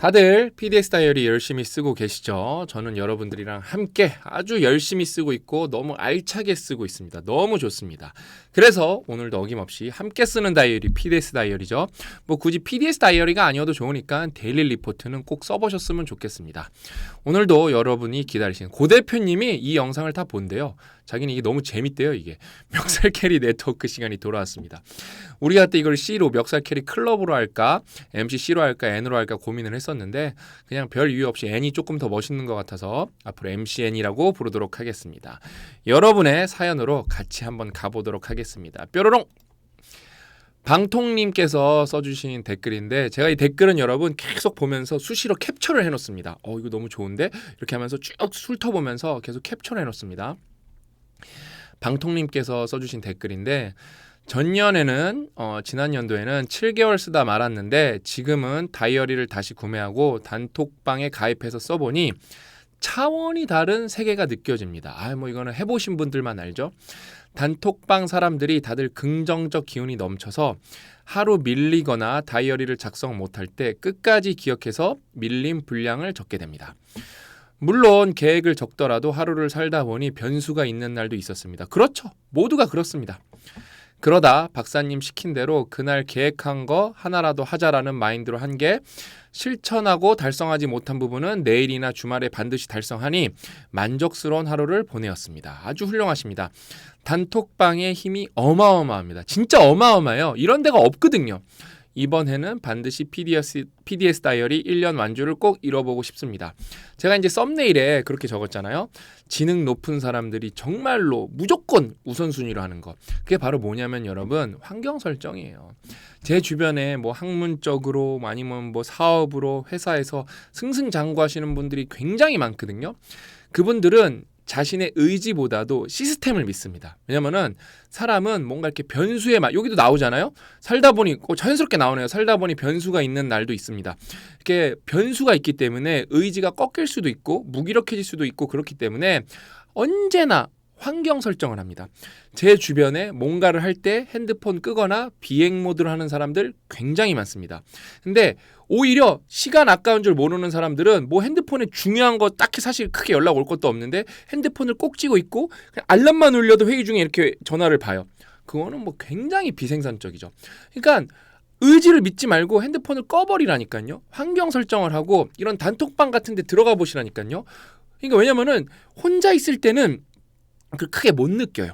다들 PDS 다이어리 열심히 쓰고 계시죠? 저는 여러분들이랑 함께 아주 열심히 쓰고 있고 너무 알차게 쓰고 있습니다. 너무 좋습니다. 그래서 오늘도 어김없이 함께 쓰는 다이어리 PDS 다이어리죠. 뭐 굳이 PDS 다이어리가 아니어도 좋으니까 데일리 리포트는 꼭 써보셨으면 좋겠습니다. 오늘도 여러분이 기다리시는 고 대표님이 이 영상을 다 본대요. 자기는 이게 너무 재밌대요. 이게 멱살 캐리 네트워크 시간이 돌아왔습니다. 우리가 또 이걸 C로 멱살 캐리 클럽으로 할까 MC C로 할까 N으로 할까 고민을 했었는데 그냥 별 이유 없이 N이 조금 더 멋있는 것 같아서 앞으로 MCN이라고 부르도록 하겠습니다. 여러분의 사연으로 같이 한번 가보도록 하겠습니다. 뾰로롱! 방통님께서 써주신 댓글인데 제가 이 댓글은 여러분 계속 보면서 수시로 캡처를 해놓습니다. 이거 너무 좋은데? 이렇게 하면서 쭉 훑어보면서 계속 캡처를 해놓습니다. 방통님께서 써주신 댓글인데 전년에는 지난 연도에는 7개월 쓰다 말았는데 지금은 다이어리를 다시 구매하고 단톡방에 가입해서 써보니 차원이 다른 세계가 느껴집니다. 뭐 이거는 해보신 분들만 알죠. 단톡방 사람들이 다들 긍정적 기운이 넘쳐서 하루 밀리거나 다이어리를 작성 못할 때 끝까지 기억해서 밀린 분량을 적게 됩니다. 물론 계획을 적더라도 하루를 살다 보니 변수가 있는 날도 있었습니다. 그렇죠. 모두가 그렇습니다. 그러다 박사님 시킨 대로 그날 계획한 거 하나라도 하자라는 마인드로 한 게 실천하고 달성하지 못한 부분은 내일이나 주말에 반드시 달성하니 만족스러운 하루를 보내었습니다. 아주 훌륭하십니다. 단톡방의 힘이 어마어마합니다. 진짜 어마어마해요. 이런 데가 없거든요. 이번 해는 반드시 PDS 다이어리 1년 완주를 꼭 이뤄보고 싶습니다. 제가 이제 썸네일에 그렇게 적었잖아요. 지능 높은 사람들이 정말로 무조건 우선순위로 하는 것. 그게 바로 뭐냐면 여러분 환경 설정이에요. 제 주변에 뭐 학문적으로 아니면 뭐 사업으로 회사에서 승승장구하시는 분들이 굉장히 많거든요. 그분들은 자신의 의지보다도 시스템을 믿습니다. 왜냐면은 사람은 뭔가 이렇게 변수에 여기도 나오잖아요. 살다 보니 자연스럽게 나오네요. 살다 보니 변수가 있는 날도 있습니다. 이렇게 변수가 있기 때문에 의지가 꺾일 수도 있고 무기력해질 수도 있고 그렇기 때문에 언제나 환경 설정을 합니다. 제 주변에 뭔가를 할 때 핸드폰 끄거나 비행 모드로 하는 사람들 굉장히 많습니다. 근데 오히려 시간 아까운 줄 모르는 사람들은 뭐 핸드폰에 중요한 거 딱히 사실 크게 연락 올 것도 없는데 핸드폰을 꼭 쥐고 있고 그냥 알람만 울려도 회의 중에 이렇게 전화를 봐요. 그거는 뭐 굉장히 비생산적이죠. 그러니까 의지를 믿지 말고 핸드폰을 꺼버리라니까요. 환경 설정을 하고 이런 단톡방 같은 데 들어가 보시라니까요. 그러니까 왜냐면은 혼자 있을 때는 크게 못 느껴요.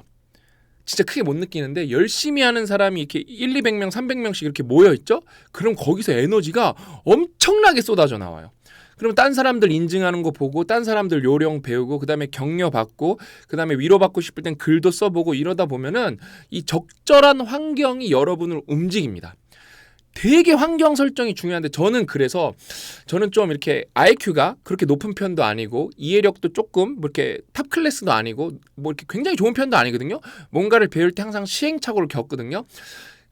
진짜 크게 못 느끼는데 열심히 하는 사람이 이렇게 1, 200명, 300명씩 이렇게 모여있죠? 그럼 거기서 에너지가 엄청나게 쏟아져 나와요. 그럼 딴 사람들 인증하는 거 보고 딴 사람들 요령 배우고 그다음에 격려 받고 그다음에 위로받고 싶을 땐 글도 써보고 이러다 보면은 이 적절한 환경이 여러분을 움직입니다. 되게 환경 설정이 중요한데 저는 좀 이렇게 IQ가 그렇게 높은 편도 아니고 이해력도 조금 뭐 이렇게 탑 클래스도 아니고 뭐 이렇게 굉장히 좋은 편도 아니거든요. 뭔가를 배울 때 항상 시행착오를 겪거든요.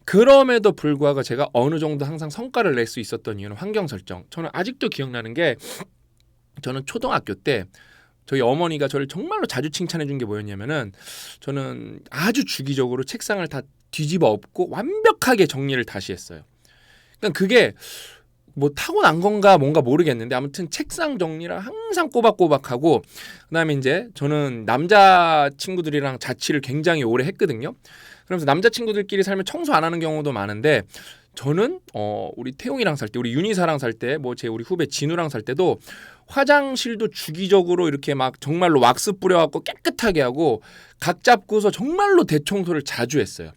그럼에도 불구하고 제가 어느 정도 항상 성과를 낼 수 있었던 이유는 환경 설정. 저는 아직도 기억나는 게 저는 초등학교 때 저희 어머니가 저를 정말로 자주 칭찬해 준 게 뭐였냐면은 저는 아주 주기적으로 책상을 다 뒤집어 엎고 완벽하게 정리를 다시 했어요. 그러니까 그게 뭐 타고난 건가 뭔가 모르겠는데 아무튼 책상 정리를 항상 꼬박꼬박하고 그다음에 이제 저는 남자 친구들이랑 자취를 굉장히 오래 했거든요. 그러면서 남자 친구들끼리 살면 청소 안 하는 경우도 많은데 저는 우리 태용이랑 살 때 우리 윤희사랑 살 때 뭐 우리 후배 진우랑 살 때도 화장실도 주기적으로 이렇게 막 정말로 왁스 뿌려갖고 깨끗하게 하고 각 잡고서 정말로 대청소를 자주 했어요.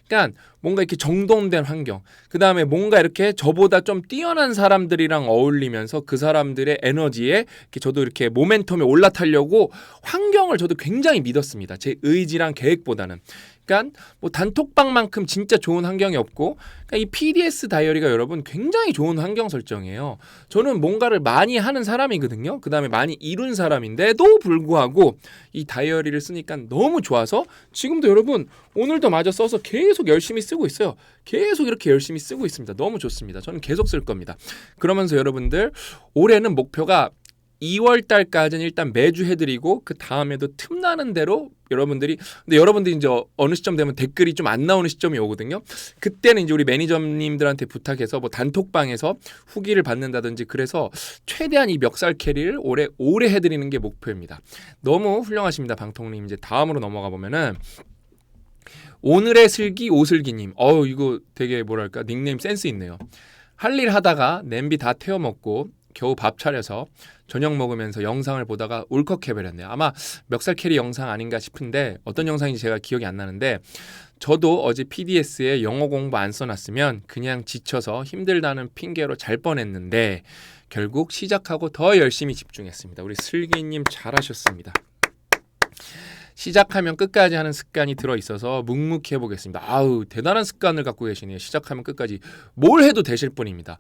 그러니까 뭔가 이렇게 정돈된 환경, 그 다음에 뭔가 이렇게 저보다 좀 뛰어난 사람들이랑 어울리면서 그 사람들의 에너지에 저도 이렇게 모멘텀에 올라타려고 환경을 저도 굉장히 믿었습니다. 제 의지랑 계획보다는. 그러니까 뭐 단톡방만큼 진짜 좋은 환경이 없고 그러니까 이 PDS 다이어리가 여러분 굉장히 좋은 환경 설정이에요. 저는 뭔가를 많이 하는 사람이거든요. 그 다음에 많이 이룬 사람인데도 불구하고 이 다이어리를 쓰니까 너무 좋아서 지금도 여러분 오늘도 마저 써서 계속 열심히 쓰고 있어요. 계속 이렇게 열심히 쓰고 있습니다. 너무 좋습니다. 저는 계속 쓸 겁니다. 그러면서 여러분들 올해는 목표가 2월 달까지는 일단 매주 해드리고 그 다음에도 틈나는 대로 여러분들이 근데 여러분들이 이제 어느 시점 되면 댓글이 좀 안 나오는 시점이 오거든요. 그때는 이제 우리 매니저님들한테 부탁해서 뭐 단톡방에서 후기를 받는다든지 그래서 최대한 이 멱살 캐리를 오래 해드리는 게 목표입니다. 너무 훌륭하십니다, 방통님. 이제 다음으로 넘어가 보면은 오늘의 슬기 오슬기님. 이거 되게 뭐랄까 닉네임 센스 있네요. 할 일 하다가 냄비 다 태워 먹고 겨우 밥 차려서 저녁 먹으면서 영상을 보다가 울컥해버렸네요. 아마 멱살 캐리 영상 아닌가 싶은데 어떤 영상인지 제가 기억이 안 나는데 저도 어제 PDS에 영어 공부 안 써놨으면 그냥 지쳐서 힘들다는 핑계로 잘 뻔했는데 결국 시작하고 더 열심히 집중했습니다. 우리 슬기님 잘하셨습니다. 시작하면 끝까지 하는 습관이 들어있어서 묵묵히 해보겠습니다. 아우 대단한 습관을 갖고 계시네요. 시작하면 끝까지 뭘 해도 되실 분입니다.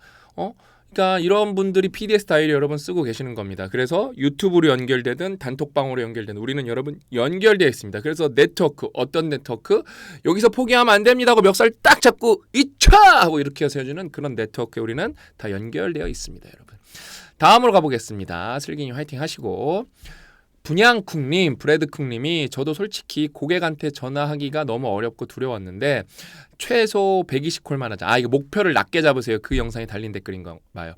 그러니까 이런 분들이 PDS 다이어리 여러분 쓰고 계시는 겁니다. 그래서 유튜브로 연결되든 단톡방으로 연결되든 우리는 여러분 연결되어 있습니다. 그래서 네트워크 어떤 네트워크 여기서 포기하면 안 됩니다 하고 멱살 딱 잡고 이차 하고 이렇게 해서 해주는 그런 네트워크에 우리는 다 연결되어 있습니다. 여러분 다음으로 가보겠습니다. 슬기님 화이팅 하시고 분양쿵님, 브레드쿵님이 저도 솔직히 고객한테 전화하기가 너무 어렵고 두려웠는데 최소 120콜만 하자. 이거 목표를 낮게 잡으세요. 그 영상에 달린 댓글인가 봐요.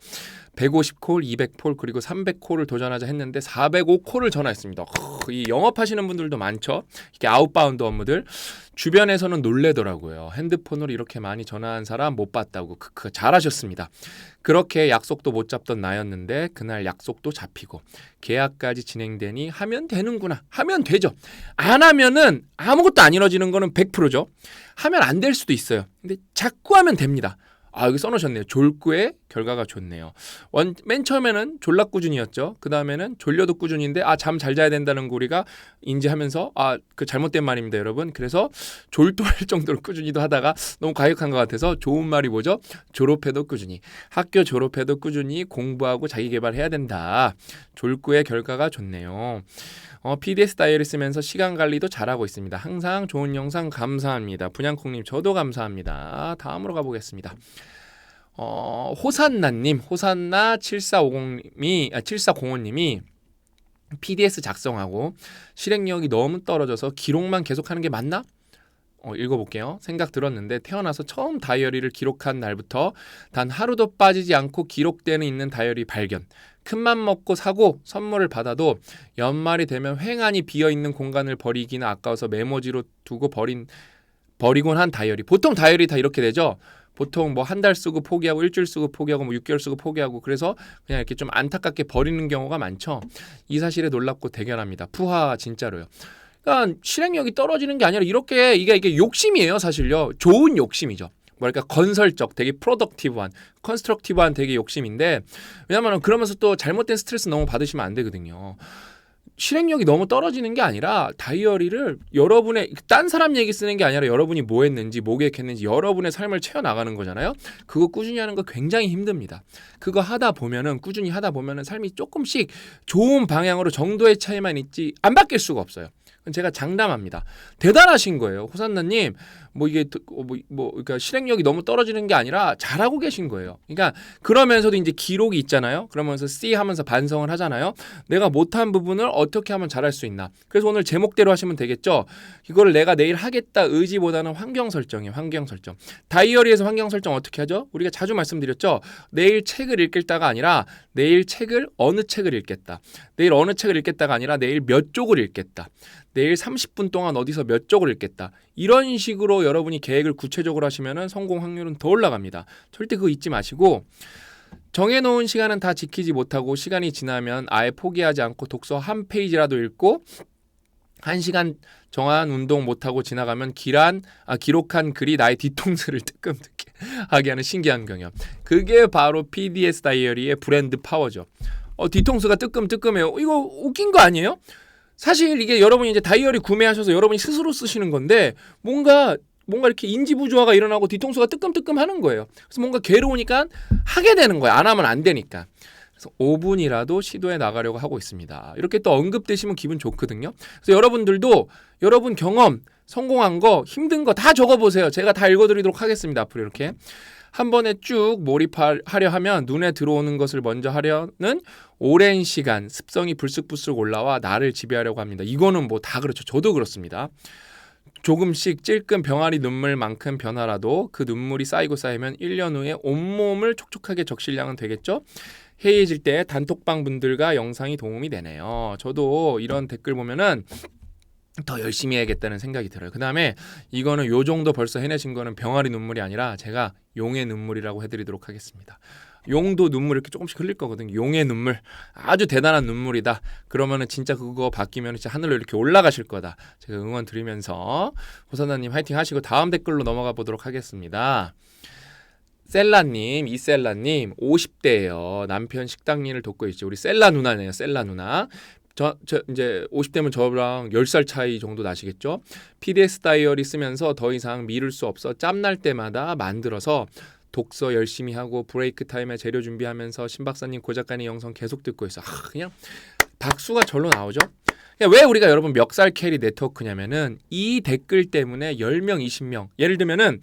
150콜, 200콜 그리고 300콜을 도전하자 했는데 405콜을 전화했습니다. 이 영업하시는 분들도 많죠. 이게 아웃바운드 업무들 주변에서는 놀래더라고요. 핸드폰으로 이렇게 많이 전화한 사람 못 봤다고. 잘하셨습니다. 그렇게 약속도 못 잡던 나였는데 그날 약속도 잡히고 계약까지 진행되니 하면 되는구나. 하면 되죠. 안 하면은 아무것도 안 이루어지는 거는 100%죠. 하면 안 될 수도 있어요. 근데 자꾸 하면 됩니다. 여기 써놓으셨네요. 졸구의 결과가 좋네요. 맨 처음에는 졸라 꾸준이었죠. 그 다음에는 졸려도 꾸준인데 잠 잘 자야 된다는 거 우리가 인지하면서 그 잘못된 말입니다, 여러분. 그래서 졸도할 정도로 꾸준히도 하다가 너무 과격한 것 같아서 좋은 말이 뭐죠? 졸업해도 꾸준히. 학교 졸업해도 꾸준히 공부하고 자기 개발해야 된다. 졸구의 결과가 좋네요. PDS 다이어리 쓰면서 시간 관리도 잘하고 있습니다. 항상 좋은 영상 감사합니다. 분양콩님 저도 감사합니다. 다음으로 가보겠습니다. 호산나님, 호산나 7405님이 PDS 작성하고 실행력이 너무 떨어져서 기록만 계속하는 게 맞나? 읽어볼게요. 생각 들었는데 태어나서 처음 다이어리를 기록한 날부터 단 하루도 빠지지 않고 기록되는 있는 다이어리 발견. 큰맘 먹고 사고 선물을 받아도 연말이 되면 횡하니 비어있는 공간을 버리기는 아까워서 메모지로 두고 버리곤 한 다이어리. 보통 다이어리 다 이렇게 되죠. 보통 뭐 한 달 쓰고 포기하고 일주일 쓰고 포기하고 뭐 6개월 쓰고 포기하고 그래서 그냥 이렇게 좀 안타깝게 버리는 경우가 많죠. 이 사실에 놀랍고 대견합니다. 푸하 진짜로요. 그러니까 실행력이 떨어지는 게 아니라 이게 욕심이에요, 사실요. 좋은 욕심이죠. 뭐랄까 건설적, 되게 프로덕티브한, 컨스트럭티브한 되게 욕심인데 왜냐면 그러면서 또 잘못된 스트레스 너무 받으시면 안 되거든요. 실행력이 너무 떨어지는 게 아니라 다이어리를 여러분의 딴 사람 얘기 쓰는 게 아니라 여러분이 뭐 했는지 뭐 계획했는지 여러분의 삶을 채워나가는 거잖아요. 그거 꾸준히 하는 거 굉장히 힘듭니다. 그거 꾸준히 하다 보면은 삶이 조금씩 좋은 방향으로 정도의 차이만 있지 안 바뀔 수가 없어요. 제가 장담합니다. 대단하신 거예요. 호산나님, 그러니까 실행력이 너무 떨어지는 게 아니라 잘하고 계신 거예요. 그러니까 그러면서도 이제 기록이 있잖아요. 그러면서 C 하면서 반성을 하잖아요. 내가 못한 부분을 어떻게 하면 잘할 수 있나. 그래서 오늘 제목대로 하시면 되겠죠. 이거를 내가 내일 하겠다 의지보다는 환경 설정이에요. 환경 설정. 다이어리에서 환경 설정 어떻게 하죠? 우리가 자주 말씀드렸죠. 내일 책을 읽겠다가 아니라 내일 어느 책을 읽겠다. 내일 어느 책을 읽겠다가 아니라 내일 몇 쪽을 읽겠다. 내일 30분 동안 어디서 몇 쪽을 읽겠다. 이런 식으로 여러분이 계획을 구체적으로 하시면 성공 확률은 더 올라갑니다. 절대 그거 잊지 마시고 정해놓은 시간은 다 지키지 못하고 시간이 지나면 아예 포기하지 않고 독서 한 페이지라도 읽고 1시간 정한 운동 못하고 지나가면 기록한 글이 나의 뒤통수를 뜨끔뜨게 하게 하는 신기한 경험. 그게 바로 PDS 다이어리의 브랜드 파워죠. 뒤통수가 뜨끔뜨끔해요. 이거 웃긴 거 아니에요? 사실 이게 여러분이 이제 다이어리 구매하셔서 여러분이 스스로 쓰시는 건데 뭔가 이렇게 인지 부조화가 일어나고 뒤통수가 뜨끔뜨끔 하는 거예요. 그래서 뭔가 괴로우니까 하게 되는 거예요. 안 하면 안 되니까. 그래서 5분이라도 시도해 나가려고 하고 있습니다. 이렇게 또 언급되시면 기분 좋거든요. 그래서 여러분들도 여러분 경험, 성공한 거, 힘든 거 다 적어보세요. 제가 다 읽어드리도록 하겠습니다. 앞으로 이렇게. 한 번에 쭉 몰입하려 하면 눈에 들어오는 것을 먼저 하려는 오랜 시간 습성이 불쑥불쑥 올라와 나를 지배하려고 합니다. 이거는 뭐 다 그렇죠. 저도 그렇습니다. 조금씩 찔끔 병아리 눈물만큼 변화라도 그 눈물이 쌓이고 쌓이면 1년 후에 온몸을 촉촉하게 적실량은 되겠죠? 해이해질 때 단톡방 분들과 영상이 도움이 되네요. 저도 이런 댓글 보면은 더 열심히 해야겠다는 생각이 들어요. 그 다음에 이거는 요 정도 벌써 해내신 거는 병아리 눈물이 아니라 제가 용의 눈물이라고 해드리도록 하겠습니다. 용도 눈물 이렇게 조금씩 흘릴 거거든요. 용의 눈물, 아주 대단한 눈물이다. 그러면은 진짜 그거 바뀌면 진짜 하늘로 이렇게 올라가실 거다. 제가 응원 드리면서 호선아님 화이팅 하시고 다음 댓글로 넘어가 보도록 하겠습니다. 셀라님, 이셀라님 50대예요. 남편 식당 일을 돕고 있죠. 우리 셀라 누나네요. 셀라 누나. 저 이제 50대면 저랑 10살 차이 정도 나시겠죠? PDS 다이어리 쓰면서 더 이상 미룰 수 없어 짬날 때마다 만들어서 독서 열심히 하고 브레이크 타임에 재료 준비하면서 신 박사님 고 작가님 영상 계속 듣고 있어. 그냥 박수가 절로 나오죠? 왜 우리가 여러분 멱살 캐리 네트워크냐면은 이 댓글 때문에 10명, 20명 예를 들면은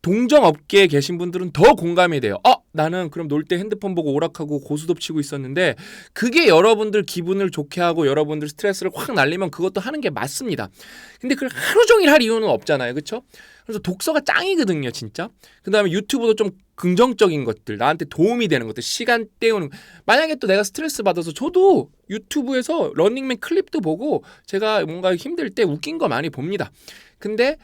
동정업계에 계신 분들은 더 공감이 돼요. 나는 그럼 놀 때 핸드폰 보고 오락하고 고스톱 치고 있었는데 그게 여러분들 기분을 좋게 하고 여러분들 스트레스를 확 날리면 그것도 하는 게 맞습니다. 근데 그걸 하루 종일 할 이유는 없잖아요. 그렇죠? 그래서 독서가 짱이거든요. 진짜. 그 다음에 유튜브도 좀 긍정적인 것들, 나한테 도움이 되는 것들, 시간 때우는. 만약에 또 내가 스트레스 받아서 저도 유튜브에서 런닝맨 클립도 보고 제가 뭔가 힘들 때 웃긴 거 많이 봅니다. 근데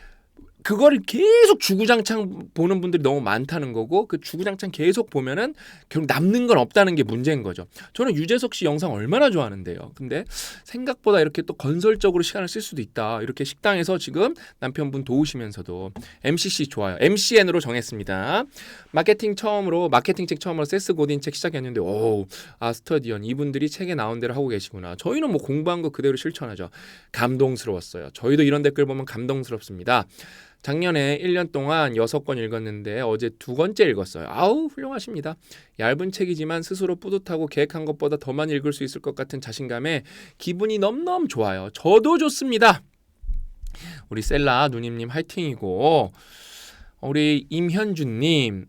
그거를 계속 주구장창 보는 분들이 너무 많다는 거고 그 주구장창 계속 보면은 결국 남는 건 없다는 게 문제인 거죠. 저는 유재석 씨 영상 얼마나 좋아하는데요. 근데 생각보다 이렇게 또 건설적으로 시간을 쓸 수도 있다. 이렇게 식당에서 지금 남편분 도우시면서도 MCC 좋아요. MCN으로 정했습니다. 마케팅 책 처음으로 세스 고딘 책 시작했는데 스터디언 이분들이 책에 나온 대로 하고 계시구나. 저희는 뭐 공부한 거 그대로 실천하죠. 감동스러웠어요. 저희도 이런 댓글 보면 감동스럽습니다. 작년에 1년 동안 6권 읽었는데 어제 2권째 읽었어요. 훌륭하십니다. 얇은 책이지만 스스로 뿌듯하고 계획한 것보다 더 많이 읽을 수 있을 것 같은 자신감에 기분이 너무너무 좋아요. 저도 좋습니다. 우리 셀라 누님님 화이팅이고 우리 임현주님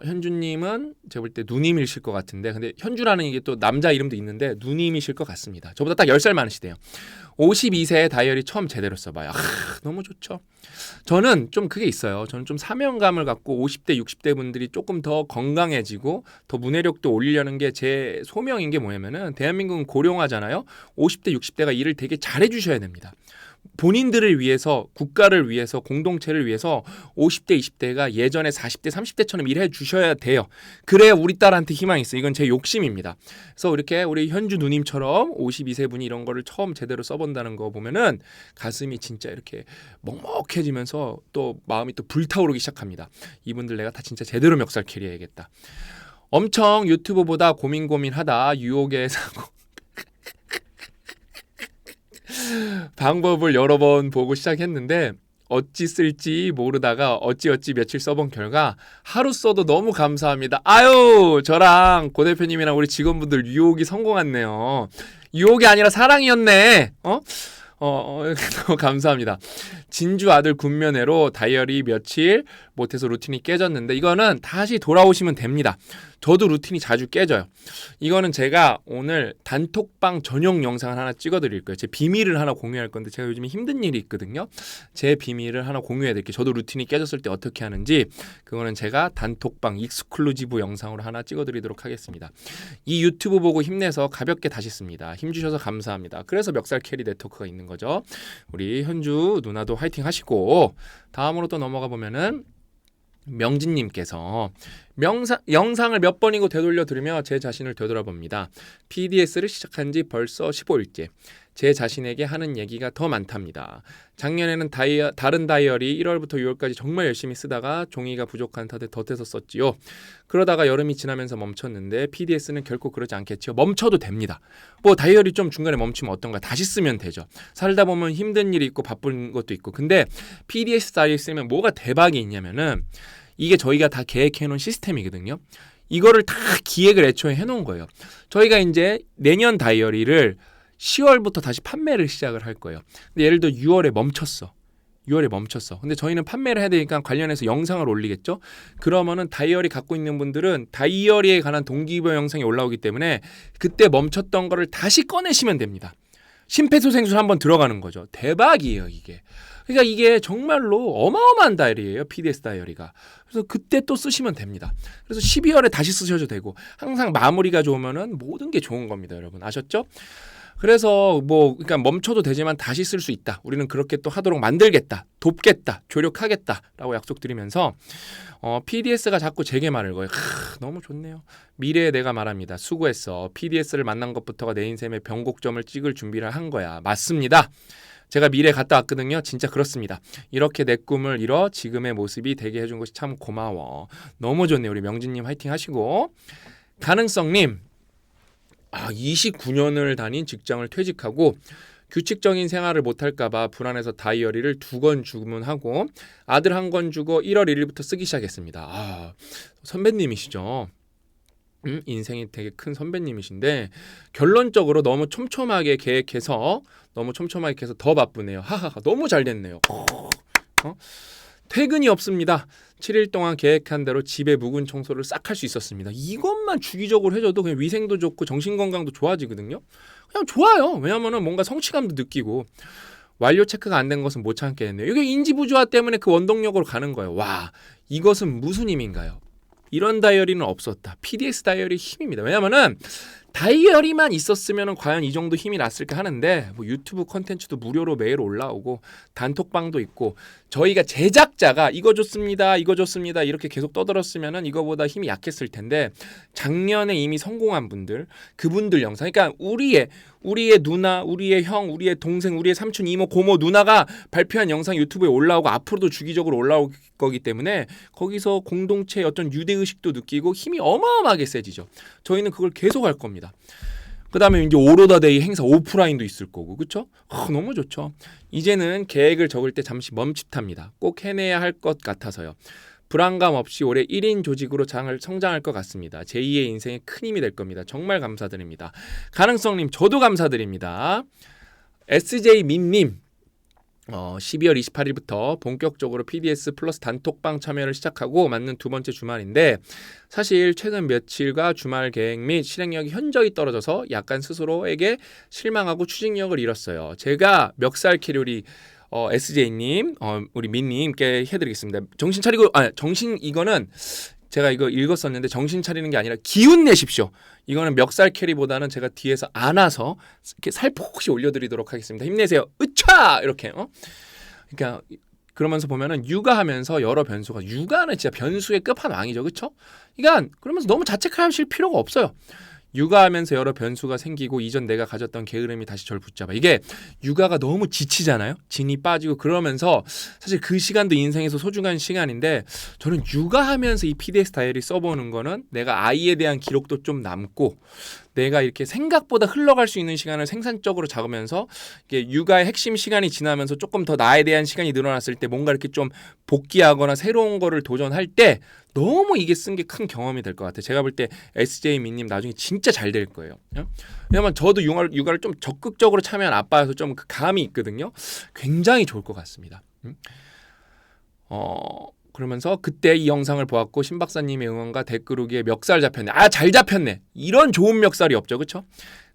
현주님은 제가 볼 때 누님이실 것 같은데 근데 현주라는 이게 또 남자 이름도 있는데 누님이실 것 같습니다. 저보다 딱 10살 많으시대요. 52세에 다이어리 처음 제대로 써봐요. 너무 좋죠. 저는 좀 그게 있어요. 저는 좀 사명감을 갖고 50대 60대 분들이 조금 더 건강해지고 더 문해력도 올리려는 게 제 소명인 게 뭐냐면은 대한민국은 고령화잖아요. 50대 60대가 일을 되게 잘해주셔야 됩니다. 본인들을 위해서 국가를 위해서 공동체를 위해서 50대 20대가 예전에 40대 30대처럼 일해 주셔야 돼요. 그래야 우리 딸한테 희망이 있어요. 이건 제 욕심입니다. 그래서 이렇게 우리 현주 누님처럼 52세 분이 이런 거를 처음 제대로 써본다는 거 보면은 가슴이 진짜 이렇게 먹먹해지면서 또 마음이 또 불타오르기 시작합니다. 이분들 내가 다 진짜 제대로 멱살 캐리해야겠다. 엄청 유튜브보다 고민하다 유혹에 사고 방법을 여러 번 보고 시작했는데 어찌 쓸지 모르다가 어찌 며칠 써본 결과 하루 써도 너무 감사합니다. 저랑 고 대표님이랑 우리 직원분들 유혹이 성공했네요. 유혹이 아니라 사랑이었네. 너무 감사합니다. 진주 아들 군면회로 다이어리 며칠 못해서 루틴이 깨졌는데 이거는 다시 돌아오시면 됩니다. 저도 루틴이 자주 깨져요. 이거는 제가 오늘 단톡방 전용 영상을 하나 찍어드릴 거예요. 제 비밀을 하나 공유할 건데 제가 요즘에 힘든 일이 있거든요. 제 비밀을 하나 공유해드릴게요. 저도 루틴이 깨졌을 때 어떻게 하는지 그거는 제가 단톡방 익스클루지브 영상으로 하나 찍어드리도록 하겠습니다. 이 유튜브 보고 힘내서 가볍게 다시 씁니다. 힘주셔서 감사합니다. 그래서 멱살 캐리 네트워크가 있는 거죠. 우리 현주 누나도 화이팅 하시고 다음으로 또 넘어가 보면은 명진님께서 영상을 몇 번이고 되돌려 들으며 제 자신을 되돌아봅니다. PDS를 시작한 지 벌써 15일째. 제 자신에게 하는 얘기가 더 많답니다. 작년에는 다른 다이어리 1월부터 6월까지 정말 열심히 쓰다가 종이가 부족한 탓에 덧해서 썼지요. 그러다가 여름이 지나면서 멈췄는데 PDS는 결코 그러지 않겠지요. 멈춰도 됩니다. 다이어리 좀 중간에 멈추면 어떤가 다시 쓰면 되죠. 살다 보면 힘든 일이 있고 바쁜 것도 있고. 근데 PDS 다이어리 쓰면 뭐가 대박이 있냐면은 이게 저희가 다 계획해놓은 시스템이거든요. 이거를 다 기획을 애초에 해놓은 거예요. 저희가 이제 내년 다이어리를 10월부터 다시 판매를 시작을 할 거예요. 근데 예를 들어 6월에 멈췄어. 6월에 멈췄어. 근데 저희는 판매를 해야 되니까 관련해서 영상을 올리겠죠. 그러면은 다이어리 갖고 있는 분들은 다이어리에 관한 동기부여 영상이 올라오기 때문에 그때 멈췄던 거를 다시 꺼내시면 됩니다. 심폐소생술 한번 들어가는 거죠. 대박이에요 이게. 그러니까 이게 정말로 어마어마한 다이어리예요. PDS 다이어리가. 그래서 그때 또 쓰시면 됩니다. 그래서 12월에 다시 쓰셔도 되고 항상 마무리가 좋으면은 모든 게 좋은 겁니다. 여러분 아셨죠? 그래서 그러니까 멈춰도 되지만 다시 쓸 수 있다. 우리는 그렇게 또 하도록 만들겠다. 돕겠다. 조력하겠다라고 약속드리면서 PDS가 자꾸 제게 말을 거예요. 너무 좋네요. 미래에 내가 말합니다. 수고했어. PDS를 만난 것부터가 내 인생의 변곡점을 찍을 준비를 한 거야. 맞습니다. 제가 미래에 갔다 왔거든요. 진짜 그렇습니다. 이렇게 내 꿈을 이뤄 지금의 모습이 되게 해준 것이 참 고마워. 너무 좋네요. 우리 명진님 화이팅 하시고. 가능성님 29년을 다닌 직장을 퇴직하고 규칙적인 생활을 못할까봐 불안해서 다이어리를 2권 주문하고 아들 1권 주고 1월 1일부터 쓰기 시작했습니다. 선배님이시죠. 인생이 되게 큰 선배님이신데 결론적으로 너무 촘촘하게 계획해서 더 바쁘네요. 하하하 너무 잘 됐네요. 퇴근이 없습니다. 7일 동안 계획한 대로 집에 묵은 청소를 싹 할 수 있었습니다. 이것만 주기적으로 해줘도 그냥 위생도 좋고 정신건강도 좋아지거든요. 그냥 좋아요. 왜냐면은 뭔가 성취감도 느끼고 완료 체크가 안 된 것은 못 참겠네요. 이게 인지부조화 때문에 그 원동력으로 가는 거예요. 와 이것은 무슨 힘인가요? 이런 다이어리는 없었다. PDS 다이어리의 힘입니다. 왜냐면은 다이어리만 있었으면 과연 이 정도 힘이 났을까 하는데 유튜브 콘텐츠도 무료로 매일 올라오고 단톡방도 있고 저희가 제작자가 이거 좋습니다 이렇게 계속 떠들었으면 이거보다 힘이 약했을 텐데 작년에 이미 성공한 분들 그분들 영상 그러니까 우리의 누나 우리의 형 우리의 동생 우리의 삼촌 이모 고모 누나가 발표한 영상 유튜브에 올라오고 앞으로도 주기적으로 올라올 거기 때문에 거기서 공동체의 어떤 유대의식도 느끼고 힘이 어마어마하게 세지죠. 저희는 그걸 계속 할 겁니다. 그 다음에 이제 오로다데이 행사 오프라인도 있을 거고 그쵸? 너무 좋죠. 이제는 계획을 적을 때 잠시 멈칫합니다. 꼭 해내야 할 것 같아서요. 불안감 없이 올해 1인 조직으로 성장할 것 같습니다. 제2의 인생에 큰 힘이 될 겁니다. 정말 감사드립니다. 가능성님 저도 감사드립니다. SJ민님 12월 28일부터 본격적으로 PDS 플러스 단톡방 참여를 시작하고 맞는 2번째 주말인데 사실 최근 며칠과 주말 계획 및 실행력이 현저히 떨어져서 약간 스스로에게 실망하고 추진력을 잃었어요. 제가 멱살 캐롤이 SJ님 우리 민님께 해드리겠습니다. 정신 차리고 이거는 제가 이거 읽었었는데 정신 차리는 게 아니라 기운 내십시오. 이거는 멱살 캐리보다는 제가 뒤에서 안아서 이렇게 살포시 올려드리도록 하겠습니다. 힘내세요. 으차 이렇게 그러니까 그러면서 보면은 육아하면서 여러 변수가 육아는 진짜 변수의 끝판왕이죠, 그렇죠? 그러니까 그러면서 너무 자책하실 필요가 없어요. 육아하면서 여러 변수가 생기고 이전 내가 가졌던 게으름이 다시 저를 붙잡아. 이게 육아가 너무 지치잖아요. 진이 빠지고 그러면서 사실 그 시간도 인생에서 소중한 시간인데 저는 육아하면서 이 PDS 다이어리 써보는 거는 내가 아이에 대한 기록도 좀 남고 내가 이렇게 생각보다 흘러갈 수 있는 시간을 생산적으로 잡으면서 이게 육아의 핵심 시간이 지나면서 조금 더 나에 대한 시간이 늘어났을 때 뭔가 이렇게 좀 복귀하거나 새로운 거를 도전할 때 너무 이게 쓴 게 큰 경험이 될 것 같아요. 제가 볼 때 SJ 민님 나중에 진짜 잘 될 거예요. 왜냐면 저도 육아를 좀 적극적으로 참여한 아빠여서 좀 그 감이 있거든요. 굉장히 좋을 것 같습니다. 그러면서 그때 이 영상을 보았고 신 박사님의 응원과 댓글 후기에 멱살 잡혔네. 잘 잡혔네. 이런 좋은 멱살이 없죠. 그렇죠?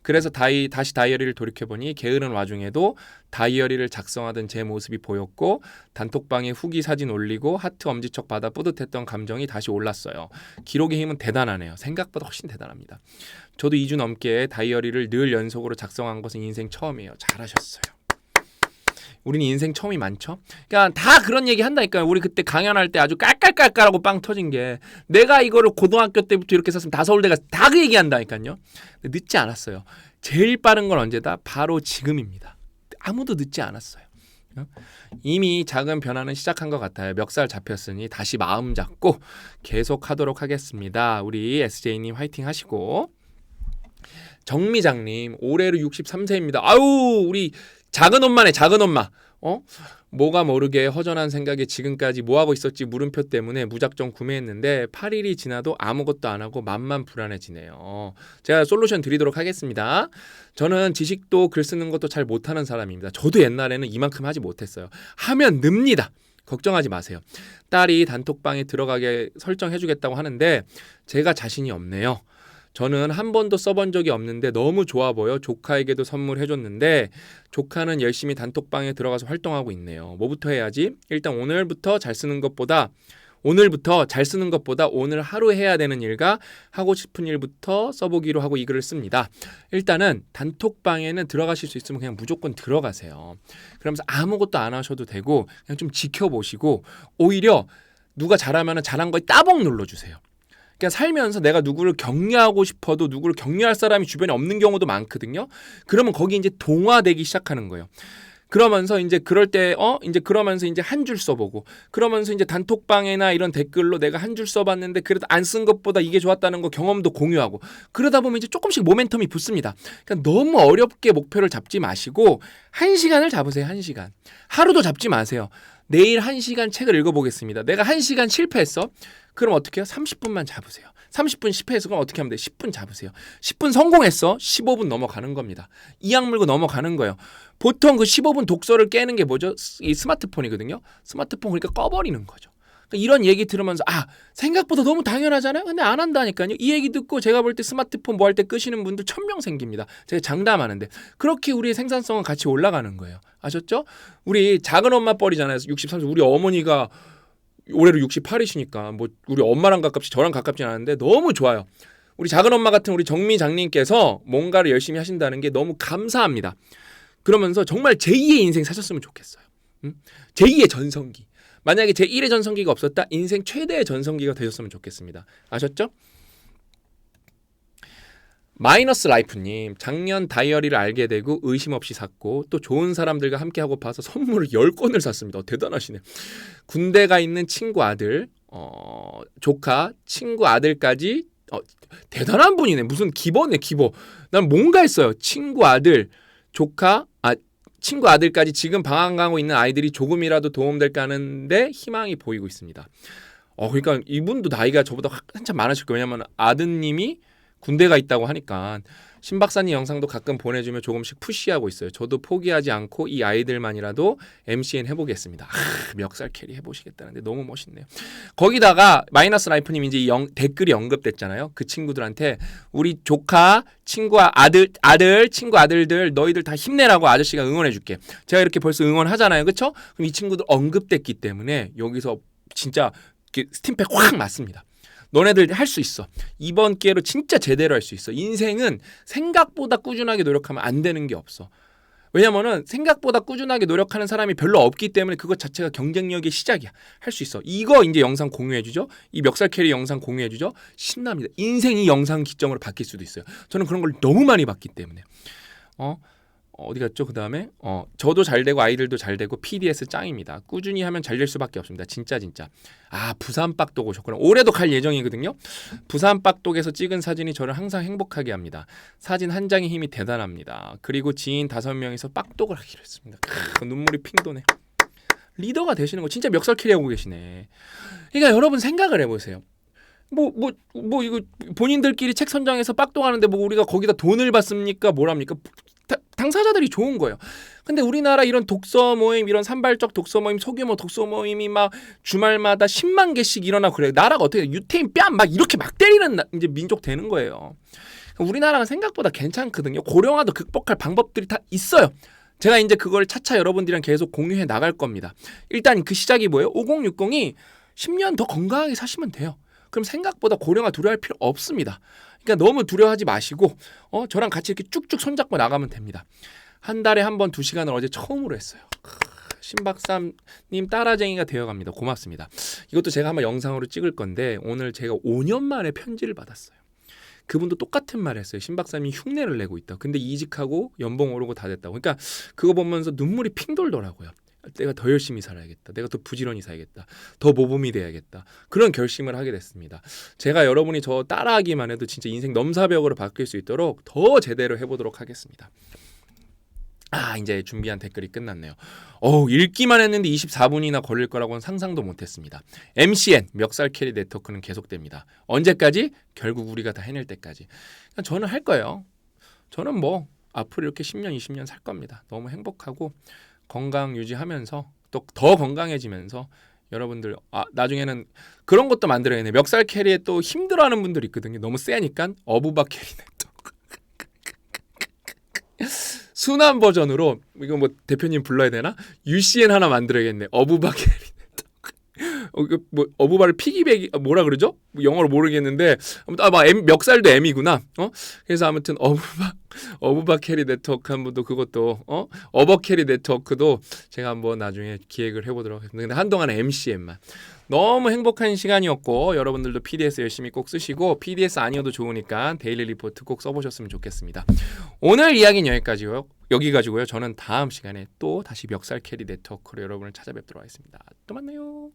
그래서 다시 다이어리를 돌이켜보니 게으른 와중에도 다이어리를 작성하던 제 모습이 보였고 단톡방에 후기 사진 올리고 하트 엄지척 받아 뿌듯했던 감정이 다시 올랐어요. 기록의 힘은 대단하네요. 생각보다 훨씬 대단합니다. 저도 2주 넘게 다이어리를 늘 연속으로 작성한 것은 인생 처음이에요. 잘하셨어요. 우리는 인생 처음이 많죠. 그러니까 다 그런 얘기 한다니까요. 우리 그때 강연할 때 아주 깔깔깔깔하고 빵 터진 게 내가 이거를 고등학교 때부터 이렇게 썼으면 다 서울대 가서 다 그 얘기 한다니까요. 늦지 않았어요. 제일 빠른 건 언제다? 바로 지금입니다. 아무도 늦지 않았어요. 이미 작은 변화는 시작한 것 같아요. 멱살 잡혔으니 다시 마음 잡고 계속 하도록 하겠습니다. 우리 SJ님 화이팅 하시고 정미장님 올해로 63세입니다. 아유 우리 작은 엄마네 작은 엄마. 뭐가 모르게 허전한 생각에 지금까지 뭐하고 있었지 물음표 때문에 무작정 구매했는데 8일이 지나도 아무것도 안 하고 맘만 불안해지네요. 제가 솔루션 드리도록 하겠습니다. 저는 지식도 글 쓰는 것도 잘 못하는 사람입니다. 저도 옛날에는 이만큼 하지 못했어요. 하면 늡니다. 걱정하지 마세요. 딸이 단톡방에 들어가게 설정해주겠다고 하는데 제가 자신이 없네요. 저는 한 번도 써본 적이 없는데 너무 좋아 보여 조카에게도 선물해줬는데 조카는 열심히 단톡방에 들어가서 활동하고 있네요. 뭐부터 해야지? 일단 오늘부터 잘 쓰는 것보다 오늘 하루 해야 되는 일과 하고 싶은 일부터 써보기로 하고 이 글을 씁니다. 일단은 단톡방에는 들어가실 수 있으면 그냥 무조건 들어가세요. 그러면서 아무것도 안 하셔도 되고 그냥 좀 지켜보시고 오히려 누가 잘하면 잘한 거에 따봉 눌러주세요. 그러니까 살면서 내가 누구를 격려하고 싶어도 누구를 격려할 사람이 주변에 없는 경우도 많거든요. 그러면 거기 이제 동화되기 시작하는 거예요. 그러면서 이제 그럴 때 그러면서 이제 한 줄 써보고 그러면서 이제 단톡방이나 이런 댓글로 내가 한 줄 써봤는데 그래도 안 쓴 것보다 이게 좋았다는 거 경험도 공유하고 그러다 보면 이제 조금씩 모멘텀이 붙습니다. 그러니까 너무 어렵게 목표를 잡지 마시고 1시간을 잡으세요. 1시간. 하루도 잡지 마세요. 내일 1시간 책을 읽어보겠습니다. 내가 1시간 실패했어. 그럼 어떻게 해요? 30분만 잡으세요. 30분 실패해서 그럼 어떻게 하면 돼요? 10분 잡으세요. 10분 성공했어. 15분 넘어가는 겁니다. 이악 물고 넘어가는 거예요. 보통 그 15분 독서를 깨는 게 뭐죠? 이 스마트폰이거든요. 스마트폰 그러니까 꺼버리는 거죠. 그러니까 이런 얘기 들으면서 생각보다 너무 당연하잖아요. 근데 안 한다니까요. 이 얘기 듣고 제가 볼 때 스마트폰 뭐 할 때 끄시는 분들 1000명 생깁니다. 제가 장담하는데 그렇게 우리의 생산성은 같이 올라가는 거예요. 아셨죠? 우리 작은 엄마 뻘이잖아요. 63세 우리 어머니가 올해로 68이시니까 뭐 우리 엄마랑 가깝지 저랑 가깝진 않은데 너무 좋아요. 우리 작은 엄마 같은 우리 정미 장님께서 뭔가를 열심히 하신다는 게 너무 감사합니다. 그러면서 정말 제2의 인생 사셨으면 좋겠어요. 제2의 전성기. 만약에 제1의 전성기가 없었다 인생 최대의 전성기가 되셨으면 좋겠습니다. 아셨죠? 마이너스 라이프님 작년 다이어리를 알게 되고 의심 없이 샀고 또 좋은 사람들과 함께하고 봐서 선물을 10권을 샀습니다. 대단하시네. 군대 가 있는 친구 아들 조카 친구 아들까지 대단한 분이네. 무슨 기버네 기버. 난 뭔가 했어요. 친구 아들 조카 친구 아들까지 지금 방황하고 있는 아이들이 조금이라도 도움될까 하는데 희망이 보이고 있습니다. 그러니까 이분도 나이가 저보다 한참 많으실 거예요. 왜냐면 아드님이 군대가 있다고 하니까 신 박사님 영상도 가끔 보내주면 조금씩 푸시하고 있어요. 저도 포기하지 않고 이 아이들만이라도 MCN 해보겠습니다. 멱살 캐리 해보시겠다는데 너무 멋있네요. 거기다가 마이너스 라이프님 이제 댓글이 언급됐잖아요. 그 친구들한테 우리 조카, 친구 아들, 친구 아들들 너희들 다 힘내라고 아저씨가 응원해줄게. 제가 이렇게 벌써 응원하잖아요. 그렇죠? 그럼 이 친구들 언급됐기 때문에 여기서 진짜 스팀팩 확 맞습니다. 너네들 할 수 있어. 이번 기회로 진짜 제대로 할 수 있어. 인생은 생각보다 꾸준하게 노력하면 안 되는 게 없어. 왜냐면은 생각보다 꾸준하게 노력하는 사람이 별로 없기 때문에 그것 자체가 경쟁력의 시작이야. 할 수 있어. 이거 이제 영상 공유해주죠. 이 멱살 캐리 영상 공유해주죠. 신납니다. 인생이 영상 기점으로 바뀔 수도 있어요. 저는 그런 걸 너무 많이 봤기 때문에. 어디 갔죠? 그 다음에 저도 잘 되고 아이들도 잘 되고 PDS 짱입니다. 꾸준히 하면 잘 될 수밖에 없습니다. 진짜. 부산 빡독 오셨구나. 올해도 갈 예정이거든요. 부산 빡독에서 찍은 사진이 저를 항상 행복하게 합니다. 사진 한 장의 힘이 대단합니다. 그리고 지인 5명이서 빡독을 하기로 했습니다. 눈물이 핑 도네. 리더가 되시는 거 진짜 멱살 캐리하고 계시네. 그러니까 여러분 생각을 해보세요. 이거 본인들끼리 책 선정해서 빡독하는데 뭐 우리가 거기다 돈을 받습니까? 뭐랍니까? 당사자들이 좋은 거예요. 근데 우리나라 이런 독서 모임, 이런 산발적 독서 모임, 소규모 독서 모임이 막 주말마다 10만 개씩 일어나고 그래요. 나라가 어떻게 유태인 뺨 막 이렇게 막 때리는 이제 민족 되는 거예요. 우리나라가 생각보다 괜찮거든요. 고령화도 극복할 방법들이 다 있어요. 제가 이제 그걸 차차 여러분들이랑 계속 공유해 나갈 겁니다. 일단 그 시작이 뭐예요? 5060이 10년 더 건강하게 사시면 돼요. 그럼 생각보다 고령화 두려워할 필요 없습니다. 그러니까 너무 두려워하지 마시고 저랑 같이 이렇게 쭉쭉 손잡고 나가면 됩니다. 한 달에 한 번 2시간을 어제 처음으로 했어요. 신박사님 따라쟁이가 되어갑니다. 고맙습니다. 이것도 제가 한번 영상으로 찍을 건데 오늘 제가 5년 만에 편지를 받았어요. 그분도 똑같은 말 했어요. 신박사님이 흉내를 내고 있다. 근데 이직하고 연봉 오르고 다 됐다고. 그러니까 그거 보면서 눈물이 핑 돌더라고요. 내가 더 열심히 살아야겠다. 내가 더 부지런히 살아야겠다. 더 모범이 돼야겠다. 그런 결심을 하게 됐습니다. 제가 여러분이 저 따라하기만 해도 진짜 인생 넘사벽으로 바뀔 수 있도록 더 제대로 해보도록 하겠습니다. 이제 준비한 댓글이 끝났네요. 읽기만 했는데 24분이나 걸릴 거라고는 상상도 못했습니다. MCN 멱살 캐리 네트워크는 계속됩니다. 언제까지? 결국 우리가 다 해낼 때까지. 저는 할 거예요. 저는 뭐 앞으로 이렇게 10년, 20년 살 겁니다. 너무 행복하고 건강 유지하면서 또 더 건강해지면서 여러분들 나중에는 그런 것도 만들어야겠네. 멱살 캐리에 또 힘들어하는 분들이 있거든요. 너무 세니까 어부바 캐리 네트워크. 순환 버전으로 이거 뭐 대표님 불러야 되나? UCN 하나 만들어야겠네. 어부바 캐리 네트워크. 뭐 어부바를 피기백이 뭐라 그러죠? 영어로 모르겠는데 아무튼 멱살도 M이구나. 그래서 아무튼 어부바 캐리 네트워크 한번도 그것도 어버 캐리 네트워크도 제가 한번 나중에 기획을 해보도록 하겠습니다. 근데 한동안은 MCN만. 너무 행복한 시간이었고 여러분들도 PDS 열심히 꼭 쓰시고 PDS 아니어도 좋으니까 데일리 리포트 꼭 써보셨으면 좋겠습니다. 오늘 이야기는 여기 가지고요. 저는 다음 시간에 또 다시 멱살 캐리 네트워크로 여러분을 찾아뵙도록 하겠습니다. 또 만나요.